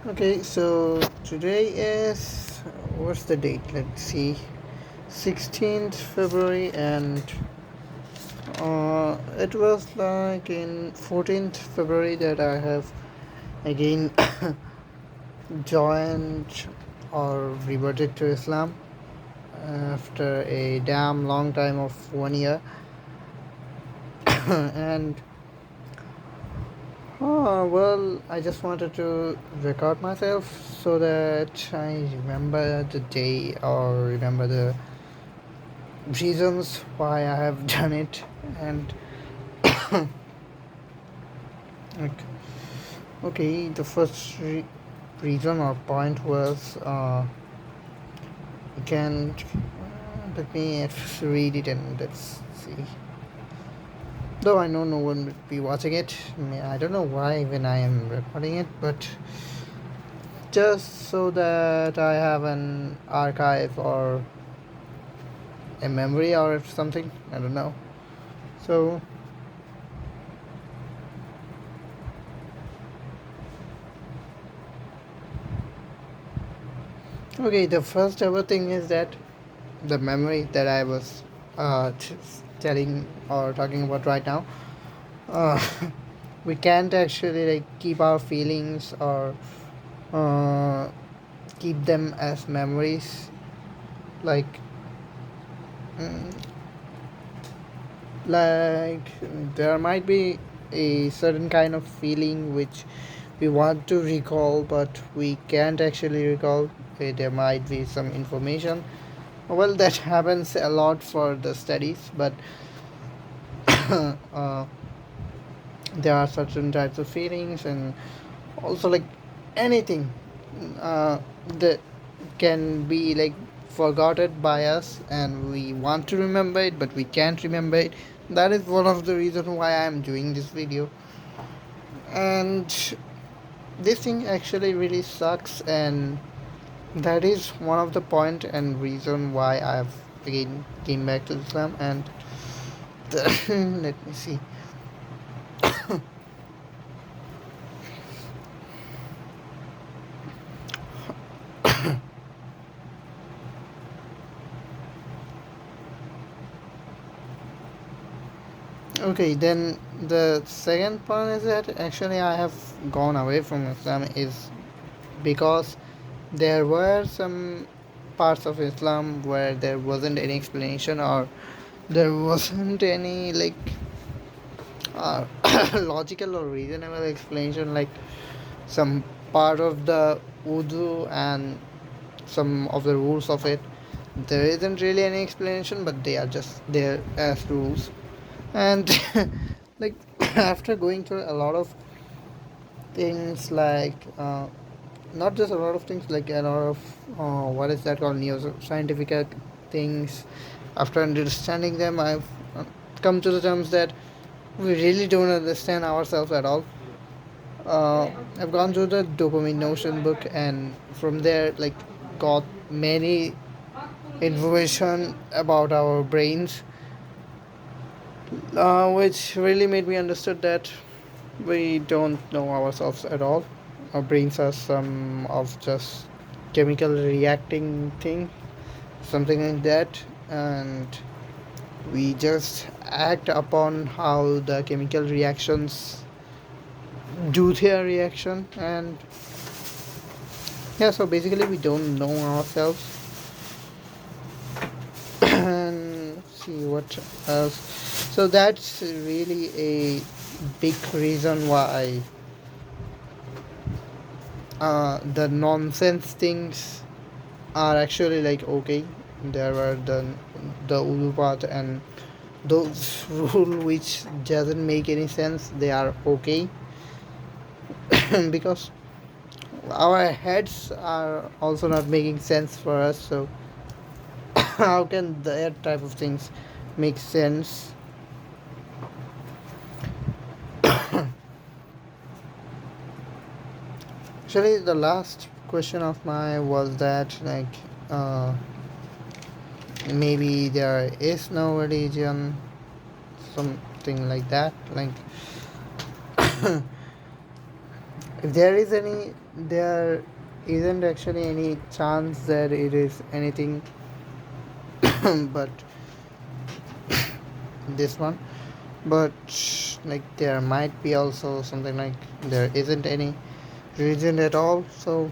Okay, so today is what's the date? Let's see, 16th February, and it was like in 14th February that I have again joined or reverted to Islam after a damn long time of 1 year, and well, I just wanted to record myself so that I remember the day or remember the reasons why I have done it. And like, okay, the first reason or point was you can let me read it and let's see. Though I know no one would be watching it, I don't know why even I am recording it, but just so that I have an archive or a memory or something. I don't know. So, okay, the first ever thing is that the memory that I was telling or talking about right now. Uh, we can't actually like keep our feelings or uh, keep them as memories. Like, mm, like there might be a certain kind of feeling which we want to recall but we can't actually recall. There might be some information, well, that happens a lot for the studies, but uh, there are certain types of feelings and also like anything uh, that can be like forgotten by us and we want to remember it but we can't remember it. That is one of the reasons why I am doing this video, and this thing actually really sucks, and that is one of the point and reason why I've again came back to Islam. And let me see. Okay, then the second point is that actually I have gone away from Islam is because there were some parts of Islam where there wasn't any explanation or there wasn't any like uh, logical or reasonable explanation, like some part of the Urdu and some of the rules of it. There isn't really any explanation, but they are just there as rules. And like after going through a lot of things, like not just a lot of things, like a lot of what is that called, neuroscientific things. After understanding them, I've come to the terms that we really don't understand ourselves at all. I've gone through the Dopamine Notion book, and from there, like, got many information about our brains, which really made me understood that we don't know ourselves at all. Our brains are some of just chemical reacting thing, something like that, and we just act upon how the chemical reactions do their reaction. And yeah, so basically we don't know ourselves. And let's see what else. So that's really a big reason why the nonsense things are actually like okay. There were the Ulu part and those rule which doesn't make any sense. They are okay because our heads are also not making sense for us. So how can that type of things make sense? Actually, the last question of mine was that like maybe there is no religion, something like that. Like If there is any, there isn't actually any chance that it is anything but this one. But like there might be also something like there isn't any religion at all. So,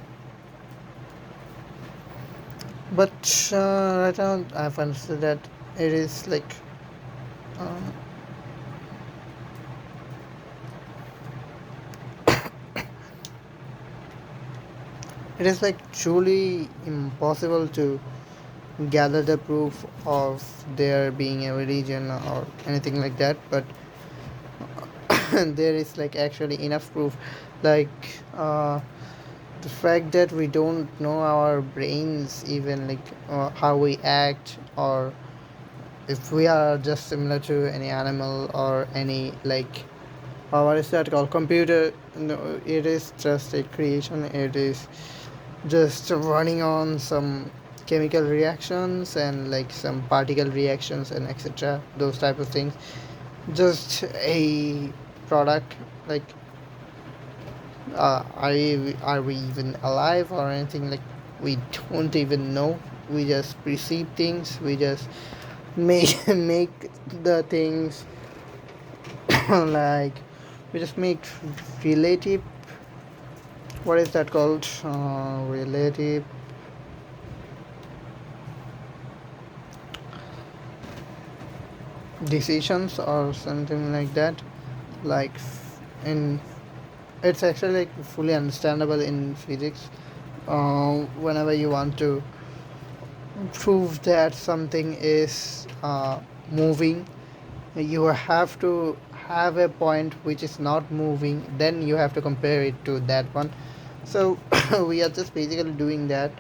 but right now I've understood that it is like uh, it is like truly impossible to gather the proof of there being a religion or anything like that. But there is like actually enough proof, like uh, the fact that we don't know our brains even like how we act, or if we are just similar to any animal or any like what is that called, computer. No, it is just a creation. It is just running on some chemical reactions and like some particle reactions and etc, those type of things. Just a product. Like are we even alive or anything? Like we don't even know. We just perceive things. We just make make the things like we just make relative, what is that called, relative decisions or something like that. Like in, it's actually like fully understandable in physics. Whenever you want to prove that something is moving, you have to have a point which is not moving, then you have to compare it to that one. So we are just basically doing that.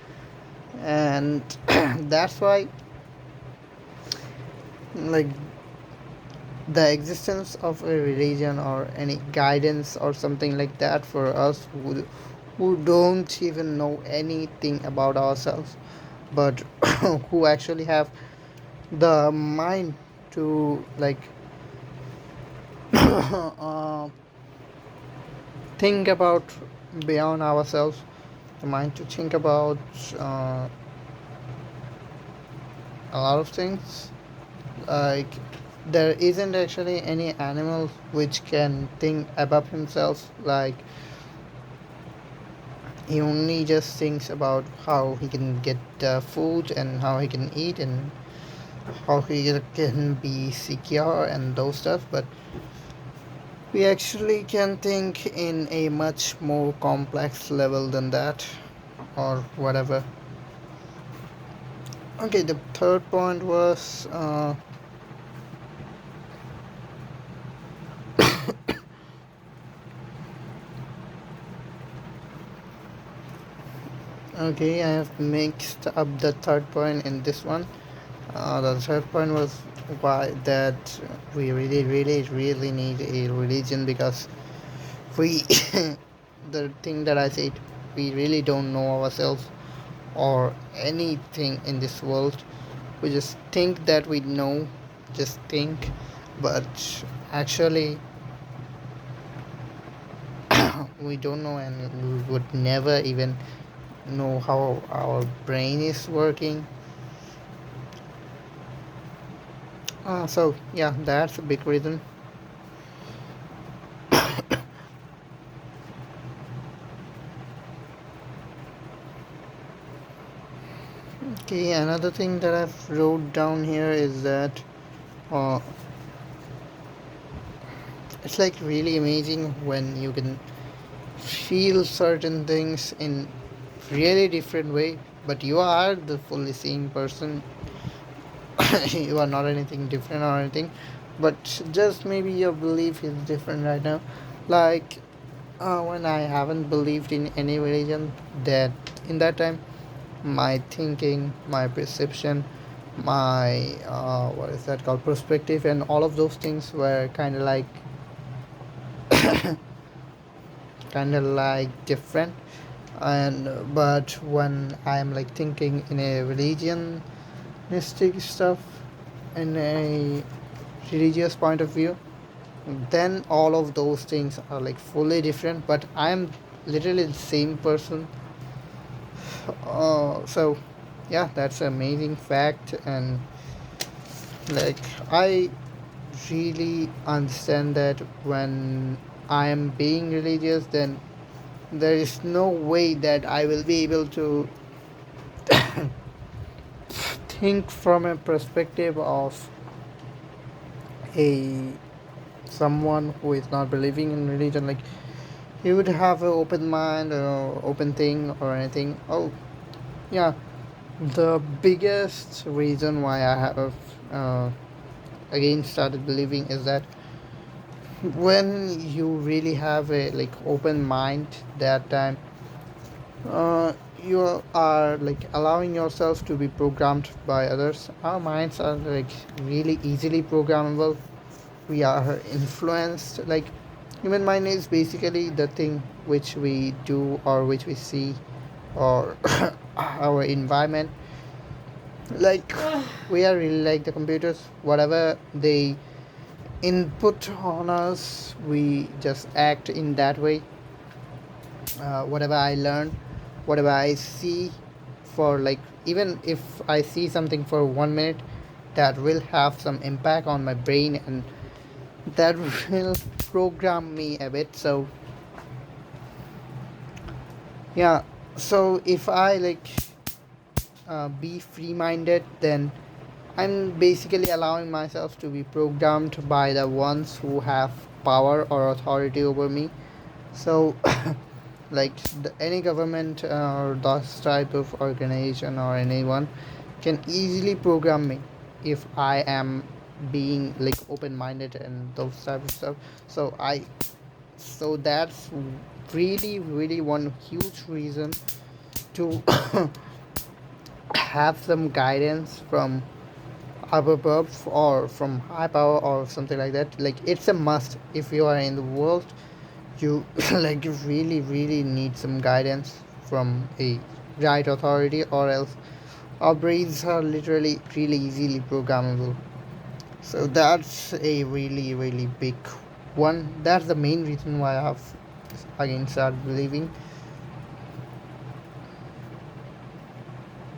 And that's why like the existence of a religion or any guidance or something like that for us who don't even know anything about ourselves, but who actually have the mind to like uh, think about beyond ourselves, the mind to think about uh, a lot of things. Like there isn't actually any animal which can think above himself. Like he only just thinks about how he can get food and how he can eat and how he can be secure and those stuff. But we actually can think in a much more complex level than that, or whatever. Okay, the third point was okay, I have mixed up the third point in this one. The third point was why that we really, really, really need a religion, because we, the thing that I said, we really don't know ourselves or anything in this world. We just think that we know, just think, but actually we don't know, and we would never even know how our brain is working. So yeah, that's a big reason. Okay, another thing that I've wrote down here is that uh, it's like really amazing when you can feel certain things in really different way, but you are the fully same person. You are not anything different or anything, but just maybe your belief is different right now. Like when I haven't believed in any religion, that in that time my thinking, my perception, my what is that called, perspective, and all of those things were kind of like different. And but when I'm like thinking in a religionistic stuff, in a religious point of view, then all of those things are like fully different. But I'm literally the same person. So yeah, that's an amazing fact. And like, I really understand that when I am being religious, then there is no way that I will be able to think from a perspective of a someone who is not believing in religion. Like, you would have an open mind or open thing or anything. Oh yeah, the biggest reason why I have uh, again started believing is that when you really have a like open mind, that time you are like allowing yourself to be programmed by others. Our minds are like really easily programmable. We are influenced. Like, human mind is basically the thing which we do or which we see, or our environment. Like, we are really like the computers. Whatever they input on us, we just act in that way. Whatever I learn, whatever I see, for like, even if I see something for 1 minute, that will have some impact on my brain, and that will program me a bit. So yeah, so if I like be free minded, then I'm basically allowing myself to be programmed by the ones who have power or authority over me. So like, any government or those type of organization or anyone can easily program me if I am being like open minded and those type of stuff. So I so that's really really one huge reason to have some guidance from up above or from high power or something like that. Like, it's a must. If you are in the world, you like, you really really need some guidance from a right authority, or else our brains are literally really easily programmable. So that's a really really big one. That's the main reason why I have again started believing.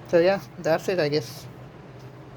So yeah, that's it, I guess.